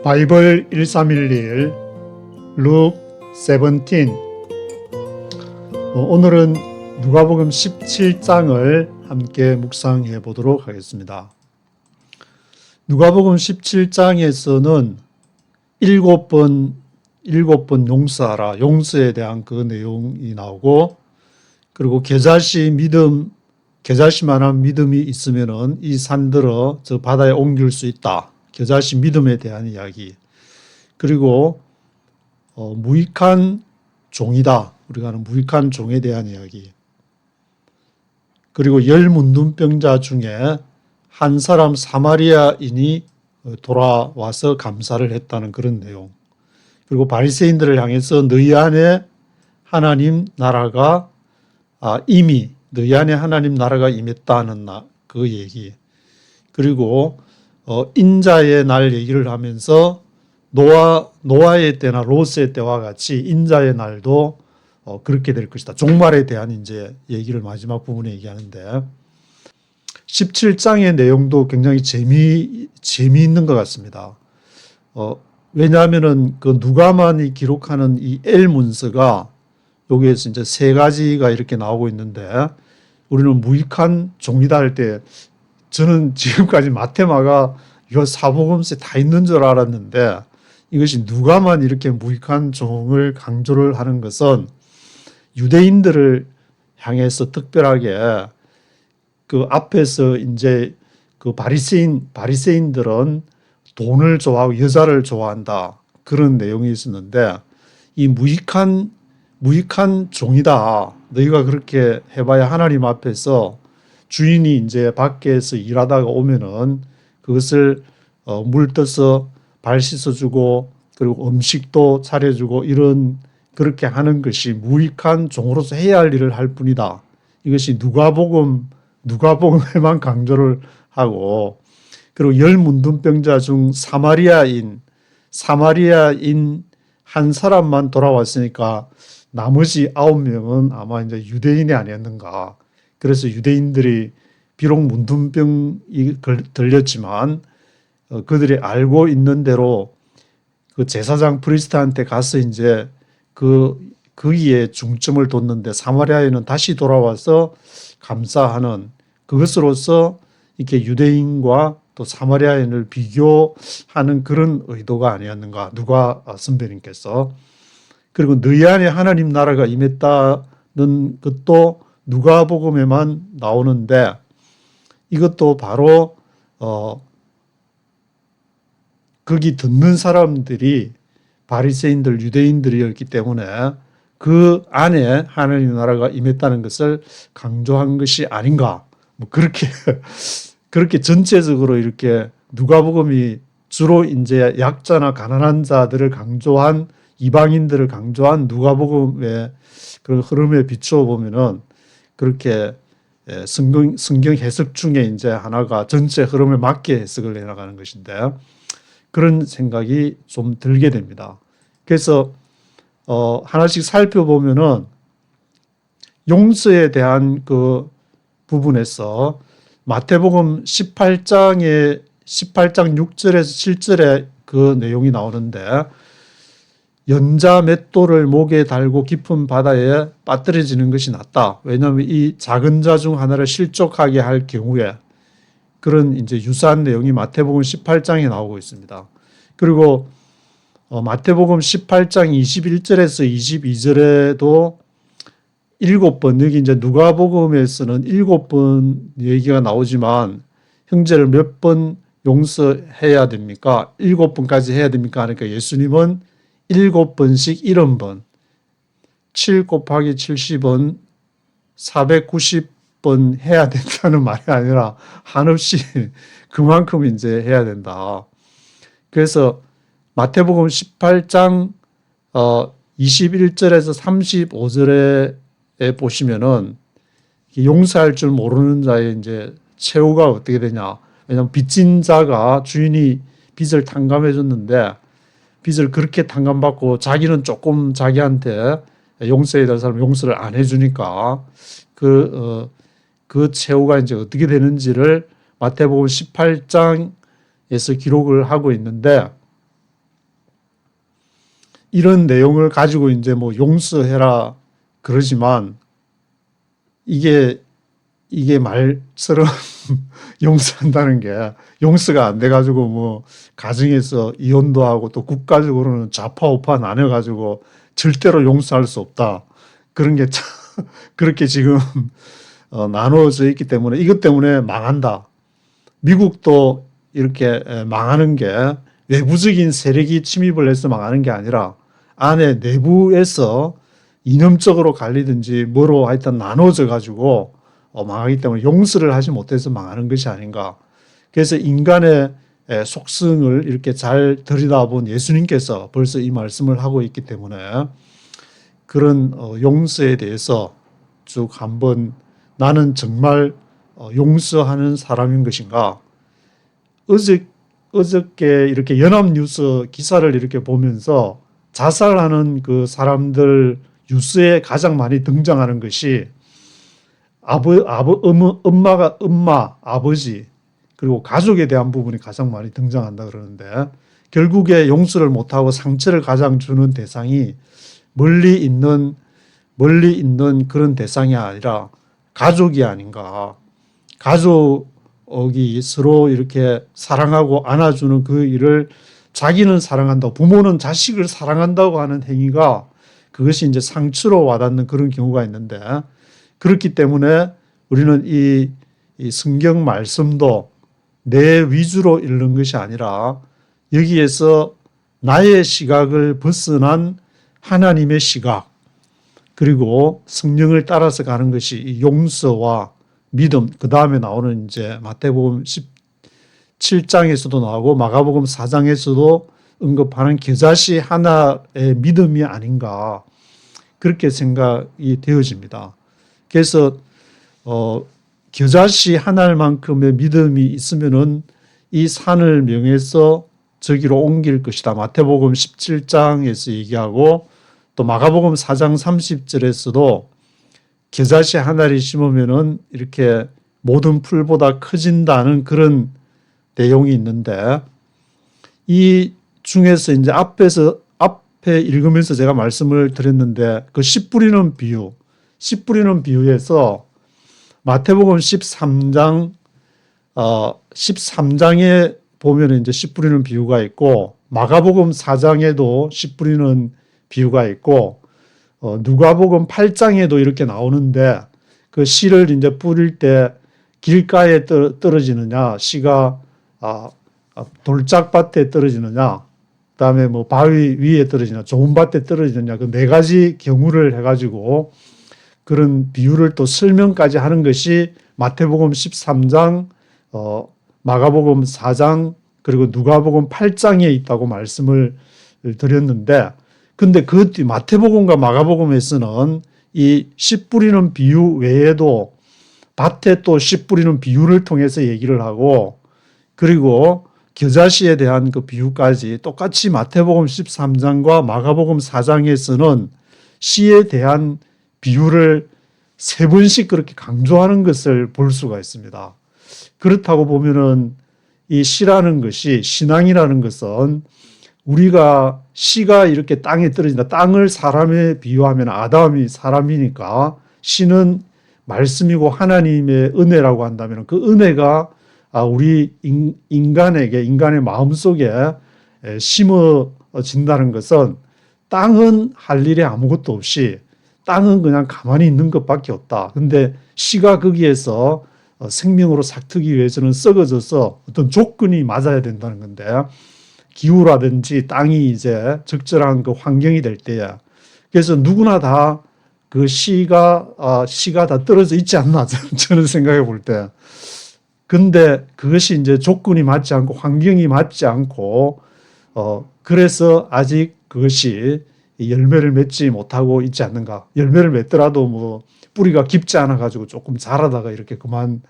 바이블 1311 룩 17. 오늘은 누가복음 17장을 함께 묵상해 보도록 하겠습니다. 누가복음 17장에서는 일곱 번 용서하라, 용서에 대한 그 내용이 나오고, 그리고 겨자씨만한 믿음이 있으면은 이 산들어 저 바다에 옮길 수 있다. 겨자씨 믿음에 대한 이야기. 그리고 무익한 종이다. 우리가 아는 무익한 종에 대한 이야기. 그리고 10 문둥병자 중에 한 사람 사마리아인이 돌아와서 감사를 했다는 그런 내용. 그리고 바리새인들을 향해서 너희 안에 하나님 나라가 이미 너희 안에 하나님 나라가 임했다는 그 얘기. 그리고 인자의 날 얘기를 하면서 노아의 때나 롯의 때와 같이 인자의 날도 그렇게 될 것이다. 종말에 대한 이제 얘기를 마지막 부분에 얘기하는데 17장의 내용도 굉장히 재미있는 것 같습니다. 왜냐하면은 그 누가만이 기록하는 이 엘 문서가 여기에서 이제 세 가지가 이렇게 나오고 있는데 우리는 무익한 종이다 할 때 저는 지금까지 마테마가 이거 사복음서에 다 있는 줄 알았는데 이것이 누가만 이렇게 무익한 종을 강조를 하는 것은 유대인들을 향해서 특별하게 그 앞에서 이제 그 바리새인들은 돈을 좋아하고 여자를 좋아한다. 그런 내용이 있었는데 이 무익한 종이다. 너희가 그렇게 해봐야 하나님 앞에서 주인이 이제 밖에서 일하다가 오면은 그것을 물 떠서 발 씻어주고 그리고 음식도 차려주고 이런 그렇게 하는 것이 무익한 종으로서 해야 할 일을 할 뿐이다. 이것이 누가복음에만 강조를 하고 그리고 10 문둥병자 중 사마리아인 한 사람만 돌아왔으니까 나머지 9명은 아마 이제 유대인이 아니었는가. 그래서 유대인들이 비록 문둥병이 들렸지만 그들이 알고 있는 대로 그 제사장 프리스트한테 가서 이제 거기에 중점을 뒀는데 사마리아인은 다시 돌아와서 감사하는 그것으로서 이렇게 유대인과 또 사마리아인을 비교하는 그런 의도가 아니었는가. 누가 선배님께서. 그리고 너희 안에 하나님 나라가 임했다는 것도 누가복음에만 나오는데 이것도 바로 거기 듣는 사람들이 바리새인들 유대인들이었기 때문에 그 안에 하나님 나라가 임했다는 것을 강조한 것이 아닌가. 뭐 그렇게 전체적으로 이렇게 누가복음이 주로 이제 약자나 가난한 자들을 강조한 이방인들을 강조한 누가복음의 그런 흐름에 비추어 보면은 그렇게 성경 해석 중에 이제 하나가 전체 흐름에 맞게 해석을 해나가는 것인데 그런 생각이 좀 들게 됩니다. 그래서 하나씩 살펴보면은 용서에 대한 그 부분에서 마태복음 18장 6절에서 7절에 그 내용이 나오는데 연자 맷돌을 목에 달고 깊은 바다에 빠뜨려지는 것이 낫다. 왜냐하면 이 작은 자 중 하나를 실족하게 할 경우에 그런 이제 유사한 내용이 마태복음 18장에 나오고 있습니다. 그리고 마태복음 18장 21절에서 22절에도 7번, 여기 이제 누가복음에서는 7번 얘기가 나오지만 형제를 몇 번 용서해야 됩니까? 7번까지 해야 됩니까? 그러니까 예수님은 7번씩 70번, 7 곱하기 70은 490번 해야 된다는 말이 아니라 한없이 그만큼 이제 해야 된다. 그래서 마태복음 18장 21절에서 35절에 보시면은 용서할 줄 모르는 자의 이제 최후가 어떻게 되냐. 왜냐하면 빚진 자가 주인이 빚을 탕감해 줬는데 빚을 그렇게 탕감받고 자기는 조금 자기한테 용서해야 될 사람 용서를 안 해주니까 그 최후가 이제 어떻게 되는지를 마태복음 18장에서 기록을 하고 있는데 이런 내용을 가지고 이제 뭐 용서해라 그러지만 이게 말처럼 용서한다는 게 용서가 안 돼가지고 뭐 가정에서 이혼도 하고 또 국가적으로는 좌파우파 나눠가지고 절대로 용서할 수 없다. 그런 게 참 그렇게 지금 나누어져 있기 때문에 이것 때문에 망한다. 미국도 이렇게 망하는 게 외부적인 세력이 침입을 해서 망하는 게 아니라 안에 내부에서 이념적으로 갈리든지 뭐로 하여튼 나눠져 가지고 망하기 때문에 용서를 하지 못해서 망하는 것이 아닌가. 그래서 인간의 속성을 이렇게 잘 들여다본 예수님께서 벌써 이 말씀을 하고 있기 때문에 그런 용서에 대해서 쭉 한번 나는 정말 용서하는 사람인 것인가. 어저께 이렇게 연합뉴스 기사를 이렇게 보면서 자살하는 그 사람들 뉴스에 가장 많이 등장하는 것이 엄마, 아버지, 그리고 가족에 대한 부분이 가장 많이 등장한다 그러는데 결국에 용서를 못하고 상처를 가장 주는 대상이 멀리 있는 그런 대상이 아니라 가족이 아닌가. 가족이 서로 이렇게 사랑하고 안아주는 그 일을 자기는 사랑한다고, 부모는 자식을 사랑한다고 하는 행위가 그것이 이제 상처로 와닿는 그런 경우가 있는데 그렇기 때문에 우리는 이 성경 말씀도 내 위주로 읽는 것이 아니라 여기에서 나의 시각을 벗어난 하나님의 시각 그리고 성령을 따라서 가는 것이 용서와 믿음, 그 다음에 나오는 이제 마태복음 17장에서도 나오고 마가복음 4장에서도 언급하는 겨자씨 하나의 믿음이 아닌가 그렇게 생각이 되어집니다. 그래서 겨자씨 하나만큼의 믿음이 있으면은 이 산을 명해서 저기로 옮길 것이다. 마태복음 17장에서 얘기하고 또 마가복음 4장 30절에서도 겨자씨 하나를 심으면은 이렇게 모든 풀보다 커진다는 그런 내용이 있는데 이 중에서 이제 앞에 읽으면서 제가 말씀을 드렸는데 그 씨 뿌리는 비유에서 마태복음 13장에 보면 이제 씨 뿌리는 비유가 있고 마가복음 4장에도 씨 뿌리는 비유가 있고 누가복음 8장에도 이렇게 나오는데 그 씨를 이제 뿌릴 때 길가에 떨어지느냐, 씨가 돌짝밭에 떨어지느냐, 그다음에 뭐 바위 위에 떨어지느냐, 좋은 밭에 떨어지느냐, 그 네 가지 경우를 해가지고 그런 비유를 또 설명까지 하는 것이 마태복음 13장, 마가복음 4장, 그리고 누가복음 8장에 있다고 말씀을 드렸는데, 근데 그 뒤 마태복음과 마가복음에서는 이 씨 뿌리는 비유 외에도 밭에 또 씨 뿌리는 비유를 통해서 얘기를 하고, 그리고 겨자씨에 대한 그 비유까지 똑같이 마태복음 13장과 마가복음 4장에서는 씨에 대한 비유를 세 번씩 그렇게 강조하는 것을 볼 수가 있습니다. 그렇다고 보면은 이 씨라는 것이, 신앙이라는 것은 우리가 씨가 이렇게 땅에 떨어진다. 땅을 사람에 비유하면 아담이 사람이니까 씨는 말씀이고 하나님의 은혜라고 한다면 그 은혜가 우리 인간에게, 인간의 마음속에 심어진다는 것은 땅은 할 일이 아무것도 없이 땅은 그냥 가만히 있는 것밖에 없다. 근데 씨가 거기에서 생명으로 삭트기 위해서는 썩어져서 어떤 조건이 맞아야 된다는 건데 기후라든지 땅이 이제 적절한 그 환경이 될 때야. 그래서 누구나 다 그 씨가 다 떨어져 있지 않나 저는 생각해 볼 때. 근데 그것이 이제 조건이 맞지 않고 환경이 맞지 않고 그래서 아직 그것이 열매를 맺지 못하고 있지 않는가. 열매를 맺더라도 뭐 뿌리가 깊지 않아 가지고 조금 자라다가 이렇게 그만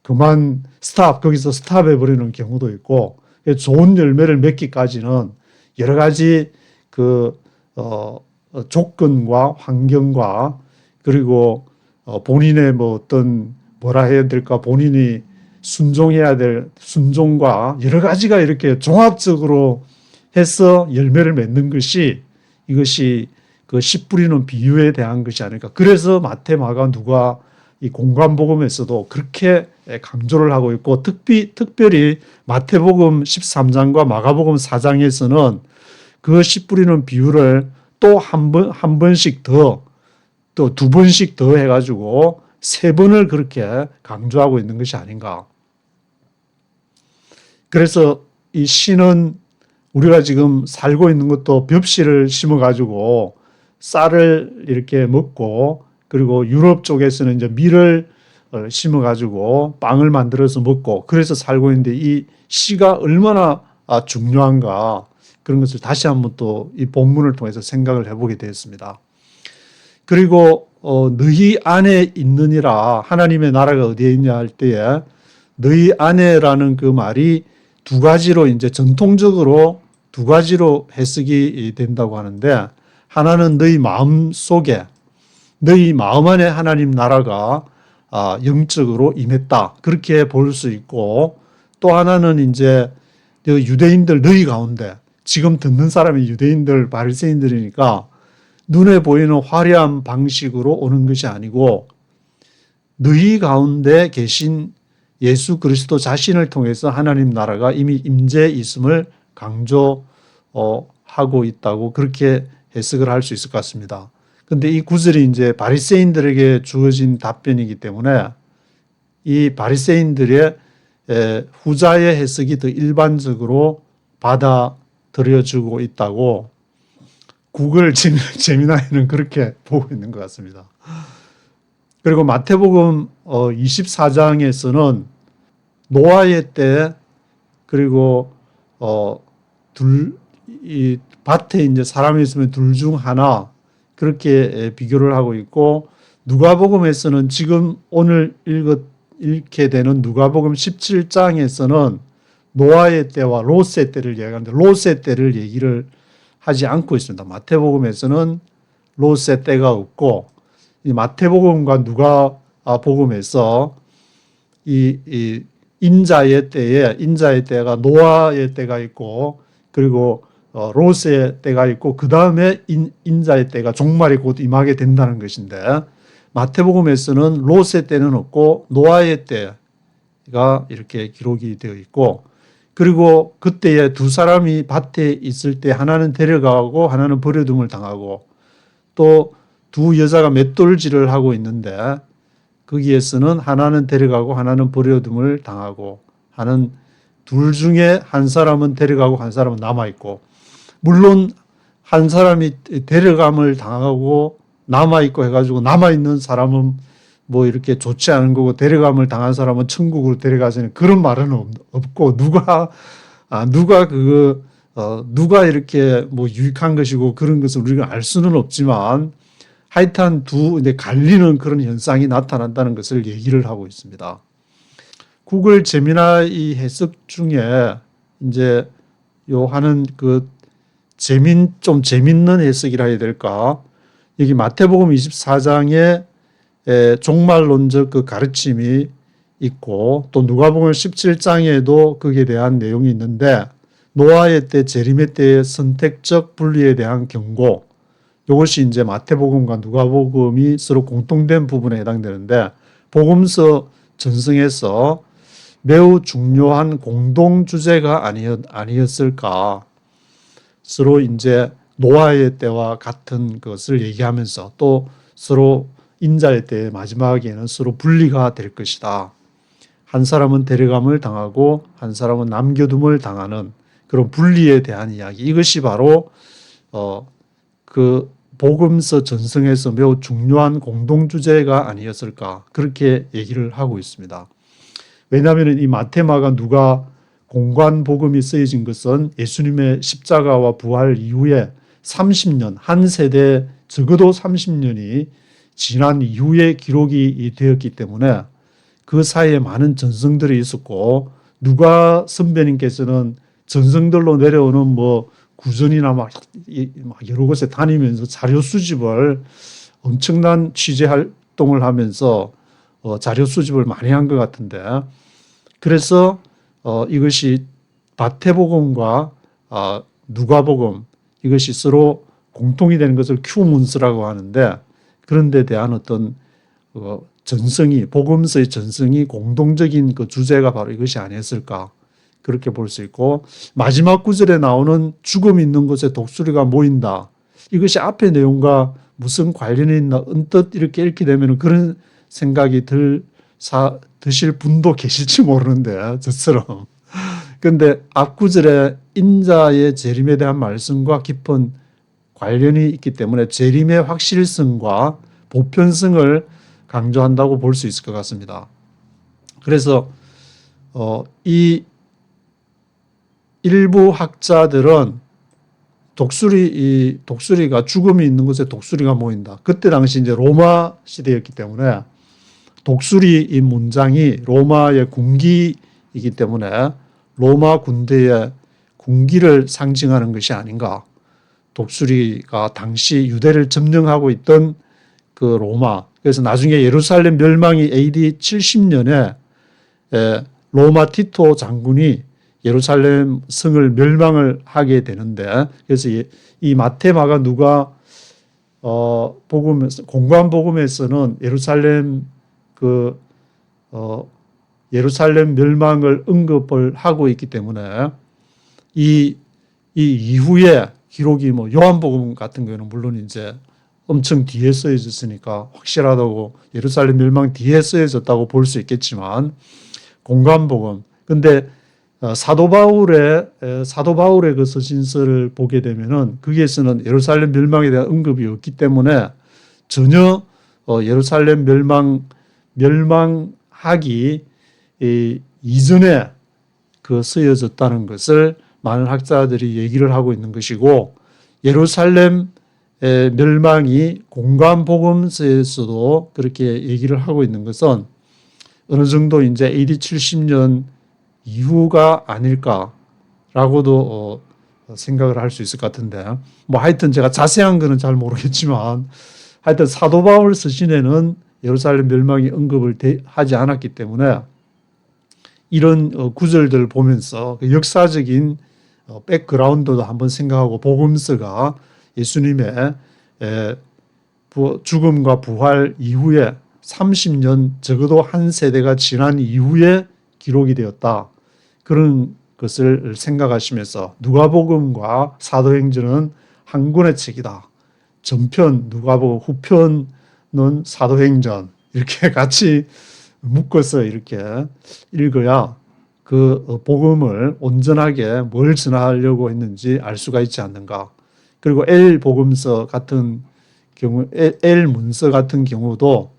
거기서 스탑해 버리는 경우도 있고 좋은 열매를 맺기까지는 여러 가지 그 조건과 환경과 그리고 본인의 뭐 어떤 뭐라 해야 될까 본인이 순종해야 될 순종과 여러 가지가 이렇게 종합적으로 해서 열매를 맺는 것이 이것이 그 씨 뿌리는 비유에 대한 것이 아닐까. 그래서 마태, 마가, 누가 이 공관복음에서도 그렇게 강조를 하고 있고, 특별히 마태복음 13장과 마가복음 4장에서는 그 씨 뿌리는 비유를 또 한 번씩 더, 또 두 번씩 더 해가지고 세 번을 그렇게 강조하고 있는 것이 아닌가. 그래서 이 씨는 우리가 지금 살고 있는 것도 벽씨를 심어가지고 쌀을 이렇게 먹고, 그리고 유럽 쪽에서는 이제 밀을 심어가지고 빵을 만들어서 먹고, 그래서 살고 있는데 이 씨가 얼마나 중요한가, 그런 것을 다시 한번 또 이 본문을 통해서 생각을 해보게 되었습니다. 그리고 너희 안에 있느니라, 하나님의 나라가 어디에 있냐 할 때에 너희 안에라는 그 말이 두 가지로, 이제 전통적으로 두 가지로 해석이 된다고 하는데, 하나는 너희 마음 속에, 너희 마음 안에 하나님 나라가 영적으로 임했다, 그렇게 볼 수 있고, 또 하나는 이제 유대인들 너희 가운데, 지금 듣는 사람이 유대인들, 바리새인들이니까 눈에 보이는 화려한 방식으로 오는 것이 아니고 너희 가운데 계신 예수 그리스도 자신을 통해서 하나님 나라가 이미 임재 있음을 강조하고 있다고, 그렇게 해석을 할 수 있을 것 같습니다. 그런데 이 구절이 이제 바리새인들에게 주어진 답변이기 때문에 이 바리새인들의 후자의 해석이 더 일반적으로 받아들여지고 있다고 구글 제미나이는 그렇게 보고 있는 것 같습니다. 그리고 마태복음 24장에서는 노아의 때, 그리고 이 밭에 이제 사람이 있으면 둘 중 하나, 그렇게 비교를 하고 있고, 누가복음에서는 지금 오늘 읽게 되는 누가복음 17장에서는 노아의 때와 롯의 때를 얘기하는데 롯의 때를 얘기를 하지 않고 있습니다. 마태복음에서는 롯의 때가 없고, 이 마태복음과 누가복음에서 이 인자의 때가 노아의 때가 있고, 그리고 롯의 때가 있고, 그 다음에 인자의 때가, 종말이 곧 임하게 된다는 것인데, 마태복음에서는 롯의 때는 없고 노아의 때가 이렇게 기록이 되어 있고, 그리고 그때에 두 사람이 밭에 있을 때 하나는 데려가고 하나는 버려둠을 당하고, 또 두 여자가 맷돌질을 하고 있는데 거기에서는 하나는 데려가고 하나는 버려둠을 당하고 하는, 둘 중에 한 사람은 데려가고 한 사람은 남아있고, 물론 한 사람이 데려감을 당하고 남아있고 해가지고 남아있는 사람은 뭐 이렇게 좋지 않은 거고 데려감을 당한 사람은 천국으로 데려가시는 그런 말은 없고, 누가 누가 이렇게 뭐 유익한 것이고 그런 것을 우리가 알 수는 없지만, 하여튼 이제 갈리는 그런 현상이 나타난다는 것을 얘기를 하고 있습니다. 구글 제미나이 해석 중에 이제 요 하는 그 좀 재밌는 해석이라 해야 될까? 여기 마태복음 24장에 종말론적 그 가르침이 있고, 또 누가복음 17장에도 거기에 대한 내용이 있는데, 노아의 때, 재림의 때의 선택적 분리에 대한 경고, 이것이 이제 마태복음과 누가복음이 서로 공통된 부분에 해당되는데, 복음서 전승에서 매우 중요한 공동 주제가 아니었을까. 서로 이제 노아의 때와 같은 것을 얘기하면서 또 서로 인자의 때 마지막에는 서로 분리가 될 것이다. 한 사람은 데려감을 당하고 한 사람은 남겨둠을 당하는 그런 분리에 대한 이야기. 이것이 바로 그 복음서 전승에서 매우 중요한 공동주제가 아니었을까, 그렇게 얘기를 하고 있습니다. 왜냐하면 이 마태, 마가, 누가 공관 복음이 쓰여진 것은 예수님의 십자가와 부활 이후에 30년, 한 세대 적어도 30년이 지난 이후에 기록이 되었기 때문에 그 사이에 많은 전승들이 있었고, 누가 선배님께서는 전승들로 내려오는 뭐 구전이나 막 여러 곳에 다니면서 자료 수집을, 엄청난 취재 활동을 하면서 자료 수집을 많이 한 것 같은데, 그래서 이것이 마태복음과 누가복음, 이것이 서로 공통이 되는 것을 큐문스라고 하는데 그런 데 대한 어떤 전성이 복음서의 전성이 공동적인 그 주제가 바로 이것이 아니었을까 그렇게 볼 수 있고 마지막 구절에 나오는 죽음 있는 곳에 독수리가 모인다. 이것이 앞의 내용과 무슨 관련이 있나 언뜻 이렇게 읽게 되면 그런 생각이 드실 분도 계실지 모르는데 저처럼. 그런데 앞 구절에 인자의 재림에 대한 말씀과 깊은 관련이 있기 때문에 재림의 확실성과 보편성을 강조한다고 볼 수 있을 것 같습니다. 그래서 이 일부 학자들은 독수리가 죽음이 있는 곳에 독수리가 모인다. 그때 당시 이제 로마 시대였기 때문에 독수리 이 문장이 로마의 군기이기 때문에 로마 군대의 군기를 상징하는 것이 아닌가. 독수리가 당시 유대를 점령하고 있던 그 로마. 그래서 나중에 예루살렘 멸망이 AD 70년에 로마 티토 장군이 예루살렘 성을 멸망을 하게 되는데 그래서 이 마태, 마가, 누가 공관 복음에서는 예루살렘 멸망을 언급을 하고 있기 때문에 이 이후에 기록이 뭐 요한복음 같은 경우는 물론 이제 엄청 뒤에 쓰여졌으니까 확실하다고 예루살렘 멸망 뒤에 쓰여졌다고 볼 수 있겠지만 공관복음 근데 사도 바울의 그 서신서를 보게 되면은 거기에서는 예루살렘 멸망에 대한 언급이 없기 때문에 전혀 예루살렘 멸망하기 이전에 그 쓰여졌다는 것을 많은 학자들이 얘기를 하고 있는 것이고 예루살렘 멸망이 공관복음서에서도 그렇게 얘기를 하고 있는 것은 어느 정도 이제 AD 70년 이후가 아닐까라고도 생각을 할 수 있을 것 같은데 뭐 하여튼 제가 자세한 거는 잘 모르겠지만 하여튼 사도 바울 서신에는 예루살렘 멸망이 언급을 하지 않았기 때문에 이런 구절들을 보면서 역사적인 백그라운드도 한번 생각하고 복음서가 예수님의 죽음과 부활 이후에 30년 적어도 한 세대가 지난 이후에 기록이 되었다. 그런 것을 생각하시면서 누가복음과 사도행전은 한 권의 책이다. 전편 누가복음, 후편은 사도행전 이렇게 같이 묶어서 이렇게 읽어야 그 복음을 온전하게 뭘 전하려고 했는지 알 수가 있지 않는가. 그리고 L복음서 같은 경우, L문서 같은 경우도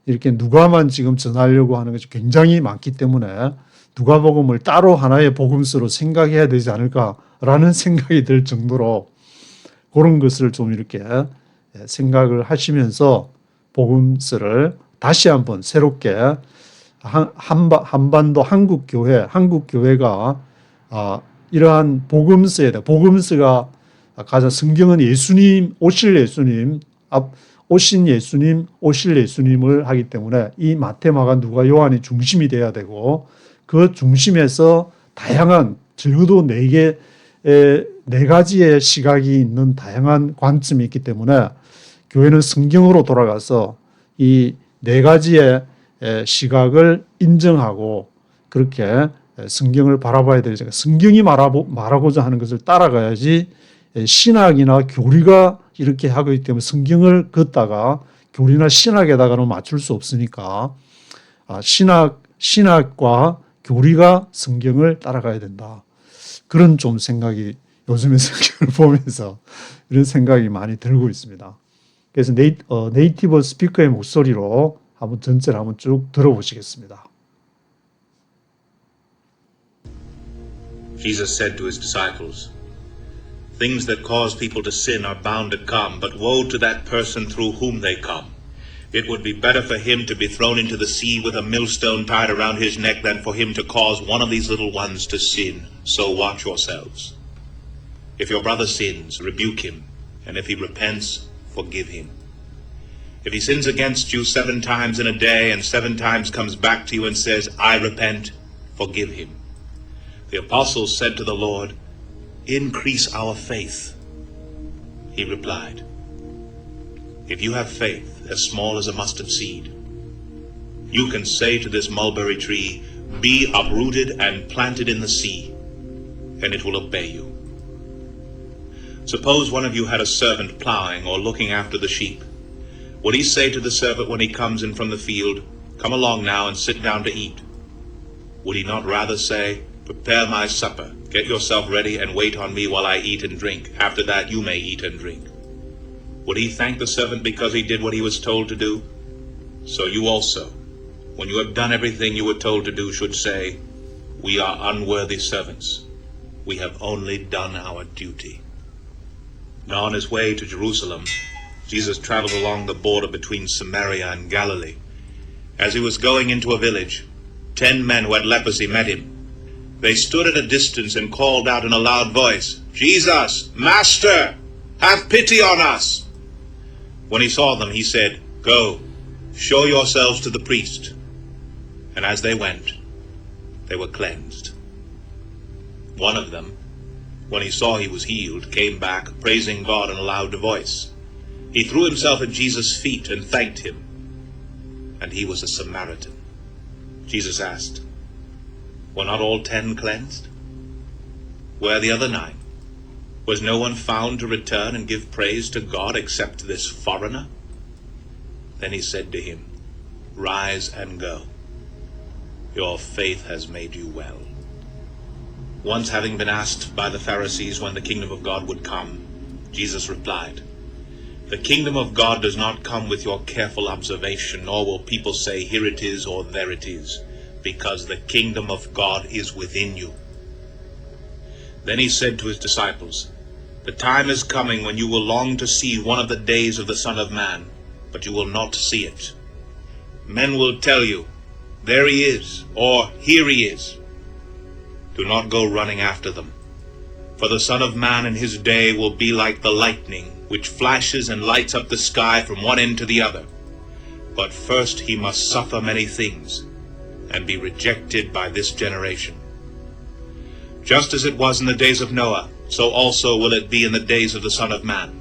이렇게 누가만 지금 전하려고 하는 것이 굉장히 많기 때문에 누가복음을 따로 하나의 복음서로 생각해야 되지 않을까라는 생각이 들 정도로 그런 것을 좀 이렇게 생각을 하시면서 복음서를 다시 한번 새롭게 한반도 한국교회가 이러한 복음서가 가장 성경은 예수님, 오실 예수님을 하기 때문에 이 마태, 마가, 누가, 요한이 중심이 돼야 되고 그 중심에서 다양한 적어도 네 가지의 시각이 있는 다양한 관점이 있기 때문에 교회는 성경으로 돌아가서 이 네 가지의 시각을 인정하고 그렇게 성경을 바라봐야 되죠. 성경이 말하고자 하는 것을 따라가야지 신학이나 교리가 이렇게 하고 있기 때문에 성경을 걷다가 교리나 신학에다가는 맞출 수 없으니까 신학과 교리가 성경을 따라가야 된다. 그런 좀 생각이 요즘에 성경을 보면서 이런 생각이 많이 들고 있습니다. 그래서 네이티브 스피커의 목소리로 전체를 한번 쭉 들어보시겠습니다. Jesus said to his disciples, "Things that cause people to sin are bound to come, but woe to that person through whom they come. It would be better for him to be thrown into the sea with a millstone tied around his neck than for him to cause one of these little ones to sin. So watch yourselves. If your brother sins, rebuke him, and if he repents, forgive him. If he sins against you 7 times in a day and 7 times comes back to you and says, I repent, forgive him." The apostles said to the Lord, "Increase our faith." He replied, "If you have faith as small as a mustard seed, you can say to this mulberry tree, 'Be uprooted and planted in the sea,' and it will obey you. Suppose one of you had a servant plowing or looking after the sheep. Would he say to the servant when he comes in from the field, 'Come along now and sit down to eat'? Would he not rather say, 'Prepare my supper, get yourself ready, and wait on me while I eat and drink. After that you may eat and drink'? Would he thank the servant because he did what he was told to do? So you also, when you have done everything you were told to do, should say, 'We are unworthy servants. We have only done our duty.'" Now on his way to Jerusalem, Jesus traveled along the border between Samaria and Galilee. As he was going into a village, 10 men who had leprosy met him. They stood at a distance and called out in a loud voice, "Jesus, Master, have pity on us." When he saw them, he said, "Go, show yourselves to the priest." And as they went, they were cleansed. One of them, when he saw he was healed, came back, praising God in a loud voice. He threw himself at Jesus' feet and thanked him. And he was a Samaritan. Jesus asked, "Were not all 10 cleansed? Where are the other 9? Was no one found to return and give praise to God except this foreigner?" Then he said to him, "Rise and go. Your faith has made you well." Once having been asked by the Pharisees when the kingdom of God would come, Jesus replied, "The kingdom of God does not come with your careful observation, nor will people say, 'Here it is,' or 'There it is,' because the kingdom of God is within you." Then he said to his disciples, "The time is coming when you will long to see one of the days of the Son of Man, but you will not see it. Men will tell you, 'There he is,' or 'Here he is.' Do not go running after them. For the Son of Man in his day will be like the lightning, which flashes and lights up the sky from one end to the other. But first he must suffer many things, and be rejected by this generation. Just as it was in the days of Noah, so also will it be in the days of the Son of Man.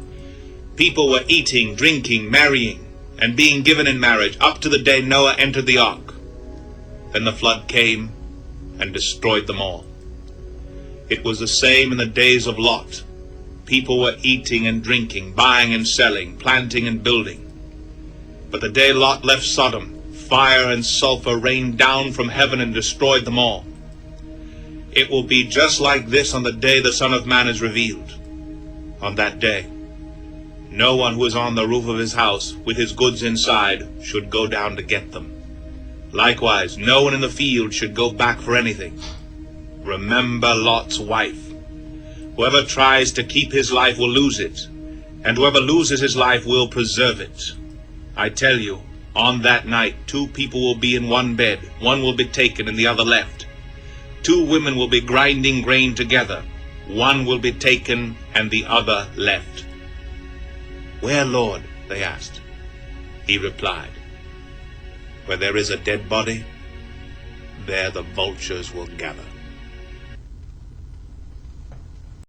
People were eating, drinking, marrying, and being given in marriage up to the day Noah entered the ark. Then the flood came and destroyed them all. It was the same in the days of Lot. People were eating and drinking, buying and selling, planting and building. But the day Lot left Sodom, fire and sulfur rained down from heaven and destroyed them all. It will be just like this on the day the Son of Man is revealed. On that day, no one who is on the roof of his house with his goods inside should go down to get them. Likewise, no one in the field should go back for anything. Remember Lot's wife. Whoever tries to keep his life will lose it, and whoever loses his life will preserve it. I tell you, on that night 2 people will be in one bed, one will be taken and the other left. 2 women will be grinding grain together, one will be taken and the other left." "Where, Lord?" they asked. He replied, "Where there is a dead body, there the vultures will gather."